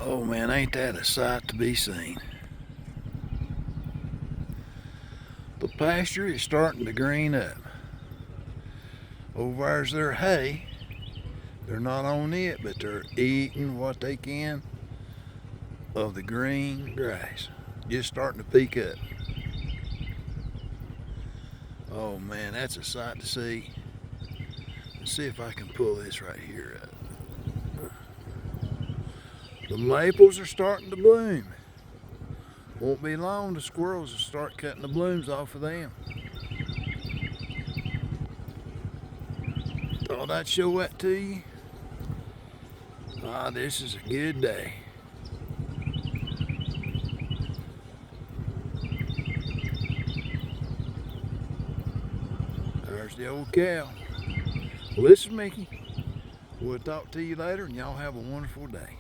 Oh man, ain't that a sight to be seen? The pasture is starting to green up. Over there's their hay. They're not on it, but they're eating what they can of the green grass. Just starting to peak up. Oh man, that's a sight to see. Let's see if I can pull this right here up. The maples are starting to bloom. Won't be long, the squirrels will start cutting the blooms off of them. Thought I'd show that to you. This is a good day. There's the old cow. Well, this is Mickey. We'll talk to you later, and y'all have a wonderful day.